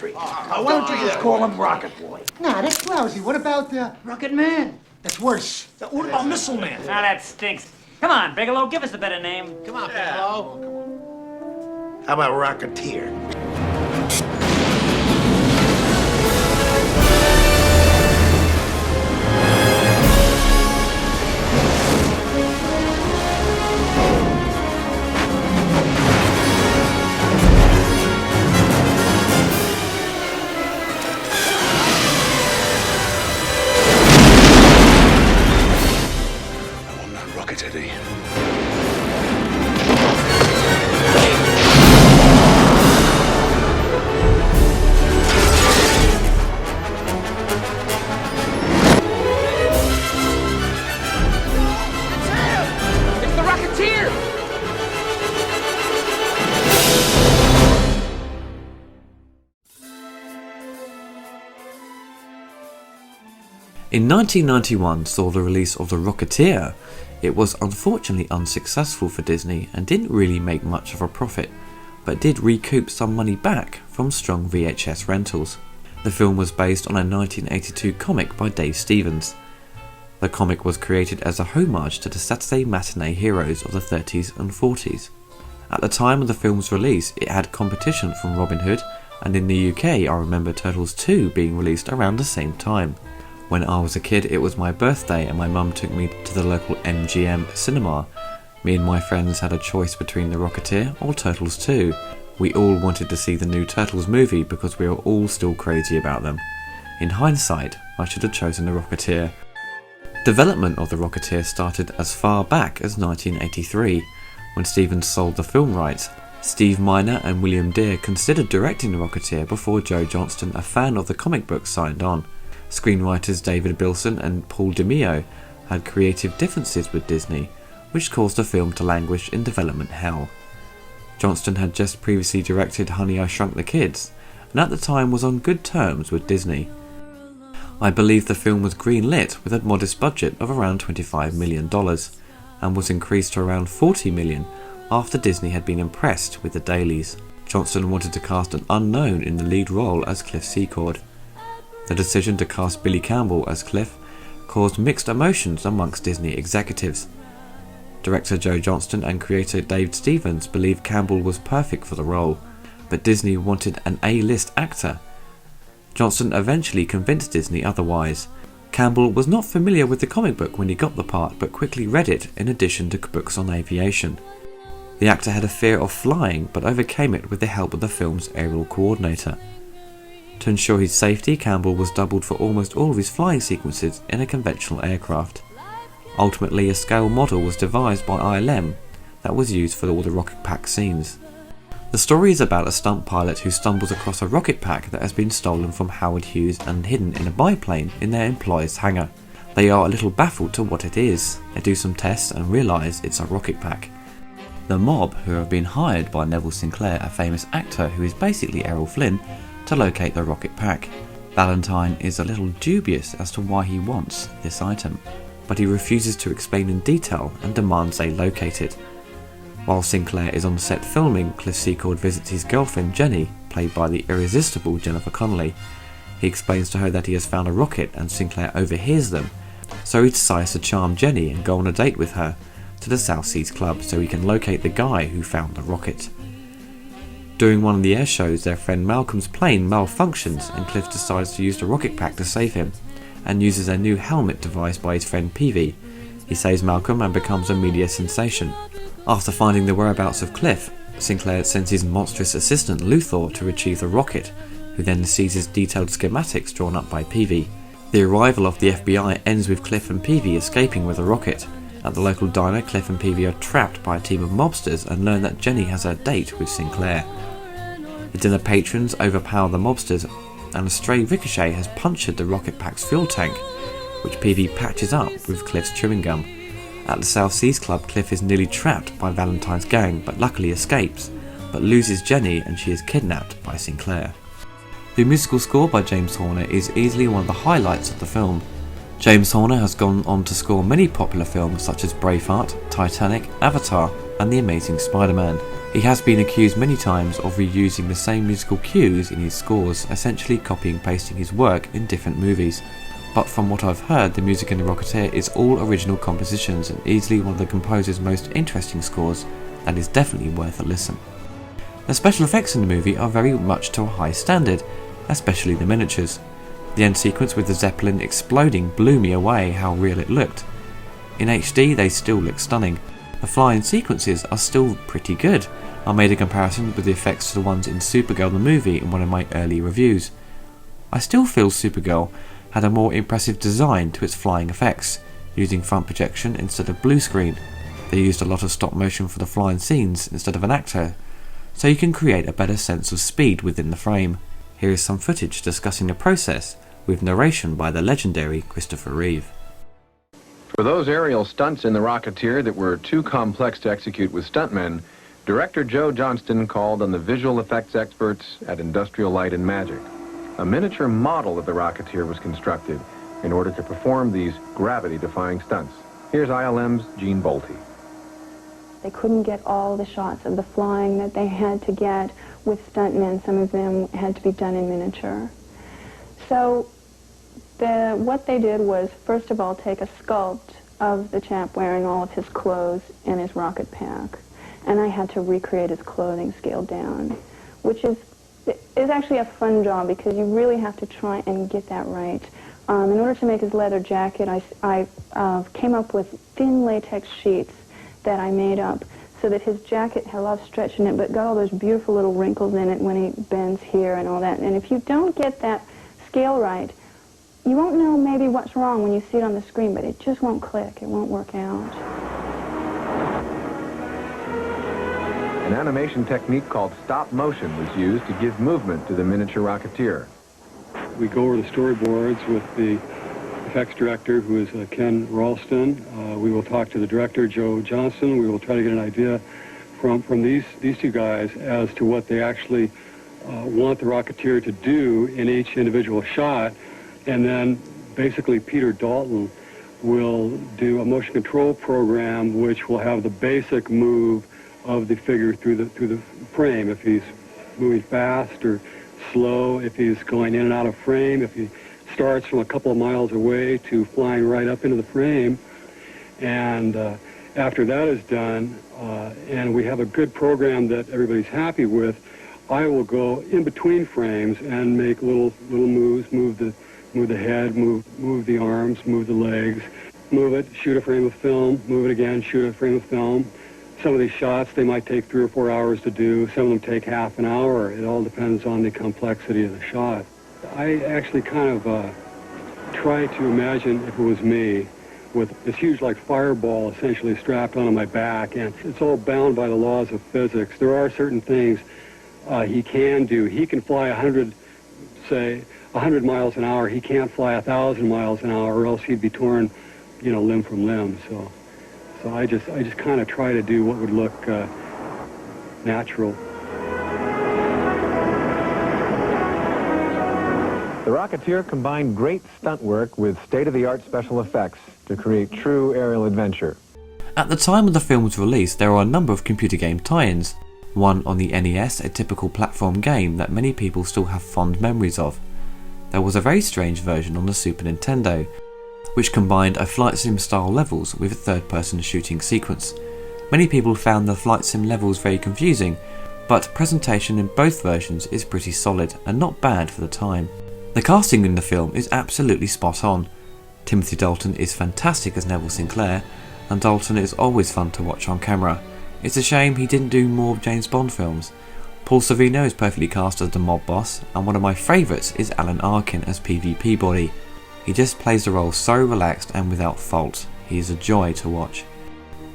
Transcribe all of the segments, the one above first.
Street. Why don't you just call him Rocket Boy? Nah, that's lousy. What about Rocket Man? That's worse. What about Missile Man? Now that stinks. Come on, Bigelow, give us a better name. Come on, Bigelow. How about Rocketeer? In 1991 saw the release of The Rocketeer. It was unfortunately unsuccessful for Disney and didn't really make much of a profit, but did recoup some money back from strong VHS rentals. The film was based on a 1982 comic by Dave Stevens. The comic was created as a homage to the Saturday matinee heroes of the 30s and 40s. At the time of the film's release, it had competition from Robin Hood, and in the UK I remember Turtles 2 being released around the same time. When I was a kid, it was my birthday and my mum took me to the local MGM cinema. Me and my friends had a choice between The Rocketeer or Turtles 2. We all wanted to see the new Turtles movie because we were all still crazy about them. In hindsight, I should have chosen The Rocketeer. Development of The Rocketeer started as far back as 1983, when Stevens sold the film rights. Steve Miner and William Deere considered directing The Rocketeer before Joe Johnston, a fan of the comic book, signed on. Screenwriters David Bilson and Paul DiMeo had creative differences with Disney, which caused the film to languish in development hell. Johnston had just previously directed Honey, I Shrunk the Kids, and at the time was on good terms with Disney. I believe the film was greenlit with a modest budget of around $25 million, and was increased to around $40 million after Disney had been impressed with the dailies. Johnston wanted to cast an unknown in the lead role as Cliff Secord. The decision to cast Billy Campbell as Cliff caused mixed emotions amongst Disney executives. Director Joe Johnston and creator Dave Stevens believed Campbell was perfect for the role, but Disney wanted an A-list actor. Johnston eventually convinced Disney otherwise. Campbell was not familiar with the comic book when he got the part, but quickly read it in addition to books on aviation. The actor had a fear of flying, but overcame it with the help of the film's aerial coordinator. To ensure his safety, Campbell was doubled for almost all of his flying sequences in a conventional aircraft. Ultimately, a scale model was devised by ILM that was used for all the rocket pack scenes. The story is about a stunt pilot who stumbles across a rocket pack that has been stolen from Howard Hughes and hidden in a biplane in their employer's hangar. They are a little baffled to what it is. They do some tests and realise it's a rocket pack. The mob, who have been hired by Neville Sinclair, a famous actor who is basically Errol Flynn, to locate the rocket pack. Valentine is a little dubious as to why he wants this item, but he refuses to explain in detail and demands they locate it. While Sinclair is on set filming, Cliff Secord visits his girlfriend Jenny, played by the irresistible Jennifer Connelly. He explains to her that he has found a rocket and Sinclair overhears them, so he decides to charm Jenny and go on a date with her to the South Seas Club so he can locate the guy who found the rocket. During one of the air shows, their friend Malcolm's plane malfunctions and Cliff decides to use the rocket pack to save him, and uses a new helmet devised by his friend Peavy. He saves Malcolm and becomes a media sensation. After finding the whereabouts of Cliff, Sinclair sends his monstrous assistant Luthor to retrieve the rocket, who then seizes detailed schematics drawn up by Peavy. The arrival of the FBI ends with Cliff and Peavy escaping with the rocket. At the local diner, Cliff and Peavy are trapped by a team of mobsters and learn that Jenny has a date with Sinclair. The dinner patrons overpower the mobsters, and a stray ricochet has punctured the rocket pack's fuel tank, which Peavy patches up with Cliff's chewing gum. At the South Seas Club, Cliff is nearly trapped by Valentine's gang, but luckily escapes, but loses Jenny and she is kidnapped by Sinclair. The musical score by James Horner is easily one of the highlights of the film. James Horner has gone on to score many popular films such as Braveheart, Titanic, Avatar and The Amazing Spider-Man. He has been accused many times of reusing the same musical cues in his scores, essentially copying and pasting his work in different movies. But from what I've heard, the music in The Rocketeer is all original compositions and easily one of the composer's most interesting scores, and is definitely worth a listen. The special effects in the movie are very much to a high standard, especially the miniatures. The end sequence with the Zeppelin exploding blew me away how real it looked. In HD they still look stunning. The flying sequences are still pretty good. I made a comparison with the effects to the ones in Supergirl the movie in one of my early reviews. I still feel Supergirl had a more impressive design to its flying effects, using front projection instead of blue screen. They used a lot of stop motion for the flying scenes instead of an actor, so you can create a better sense of speed within the frame. Here is some footage discussing the process, with narration by the legendary Christopher Reeve. For those aerial stunts in The Rocketeer that were too complex to execute with stuntmen, director Joe Johnston called on the visual effects experts at Industrial Light and Magic. A miniature model of the Rocketeer was constructed in order to perform these gravity-defying stunts. Here's ILM's Gene Bolte. They couldn't get all the shots of the flying that they had to get with stuntmen. Some of them had to be done in miniature. So what they did was, first of all, take a sculpt of the chap wearing all of his clothes and his rocket pack. And I had to recreate his clothing scaled down, which is actually a fun job because you really have to try and get that right. In order to make his leather jacket, I came up with thin latex sheets that I made up so that his jacket had a lot of stretch in it, but got all those beautiful little wrinkles in it when he bends here and all that. And if you don't get that scale right, you won't know maybe what's wrong when you see it on the screen, but it just won't click. It won't work out. An animation technique called stop motion was used to give movement to the miniature Rocketeer. We go over the storyboards with the effects director, who is Ken Ralston. We will talk to the director, Joe Johnston. We will try to get an idea from these two guys as to what they actually want the Rocketeer to do in each individual shot. And then basically Peter Dalton will do a motion control program which will have the basic move of the figure through the frame. If he's moving fast or slow, if he's going in and out of frame, if he starts from a couple of miles away to flying right up into the frame. And after that is done, and we have a good program that everybody's happy with, I will go in between frames and make little moves, move the head, move the arms, move the legs, move it, shoot a frame of film, move it again, shoot a frame of film. Some of these shots, they might take 3 or 4 hours to do. Some of them take half an hour. It all depends on the complexity of the shot. I actually kind of try to imagine if it was me with this huge like fireball essentially strapped onto my back, and it's all bound by the laws of physics. There are certain things he can do. He can fly 100 miles an hour. He can't fly 1,000 miles an hour, or else he'd be torn, limb from limb. So I just kind of try to do what would look natural. The Rocketeer combined great stunt work with state-of-the-art special effects to create true aerial adventure. At the time of the film's release, there are a number of computer game tie-ins. One on the NES, a typical platform game that many people still have fond memories of. There was a very strange version on the Super Nintendo, which combined a flight sim style levels with a third-person shooting sequence. Many people found the flight sim levels very confusing, but presentation in both versions is pretty solid and not bad for the time. The casting in the film is absolutely spot on. Timothy Dalton is fantastic as Neville Sinclair, and Dalton is always fun to watch on camera. It's a shame he didn't do more James Bond films. Paul Sorvino is perfectly cast as the mob boss, and one of my favourites is Alan Arkin as PvP Body. He just plays the role so relaxed and without fault. He is a joy to watch.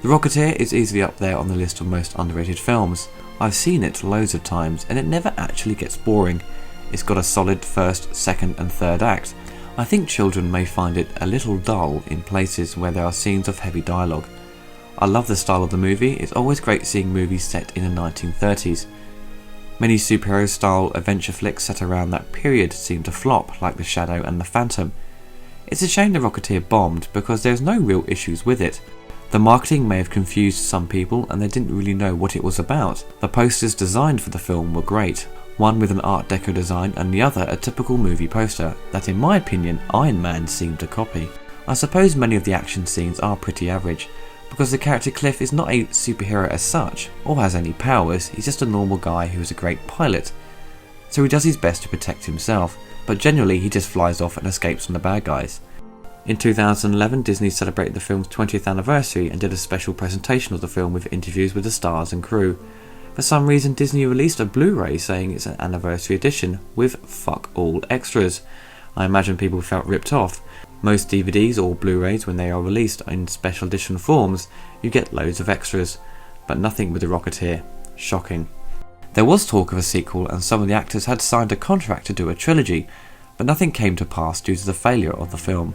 The Rocketeer is easily up there on the list of most underrated films. I've seen it loads of times and it never actually gets boring. It's got a solid first, second and third act. I think children may find it a little dull in places where there are scenes of heavy dialogue. I love the style of the movie. It's always great seeing movies set in the 1930s. Many superhero style adventure flicks set around that period seem to flop, like The Shadow and The Phantom. It's a shame The Rocketeer bombed because there's no real issues with it. The marketing may have confused some people and they didn't really know what it was about. The posters designed for the film were great, one with an Art Deco design and the other a typical movie poster that in my opinion Iron Man seemed to copy. I suppose many of the action scenes are pretty average, because the character Cliff is not a superhero as such, or has any powers, he's just a normal guy who is a great pilot. So he does his best to protect himself, but generally he just flies off and escapes from the bad guys. In 2011, Disney celebrated the film's 20th anniversary and did a special presentation of the film with interviews with the stars and crew. For some reason, Disney released a Blu-ray saying it's an anniversary edition with fuck all extras. I imagine people felt ripped off. Most DVDs or Blu-rays, when they are released in special edition forms, you get loads of extras, but nothing with the Rocketeer. Shocking. There was talk of a sequel and some of the actors had signed a contract to do a trilogy, but nothing came to pass due to the failure of the film.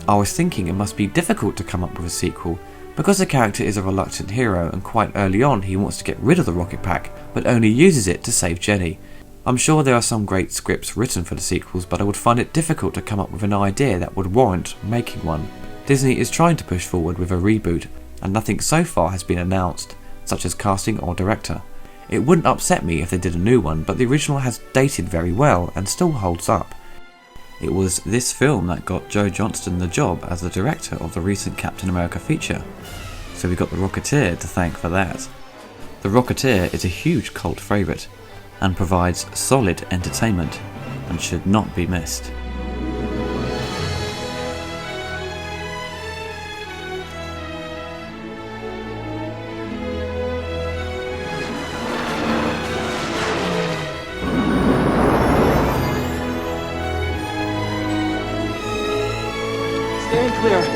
I was thinking it must be difficult to come up with a sequel, because the character is a reluctant hero and quite early on he wants to get rid of the rocket pack, but only uses it to save Jenny. I'm sure there are some great scripts written for the sequels, but I would find it difficult to come up with an idea that would warrant making one. Disney is trying to push forward with a reboot, and nothing so far has been announced, such as casting or director. It wouldn't upset me if they did a new one, but the original has dated very well and still holds up. It was this film that got Joe Johnston the job as the director of the recent Captain America feature, so we got the Rocketeer to thank for that. The Rocketeer is a huge cult favourite, and provides solid entertainment, and should not be missed. Steering clear.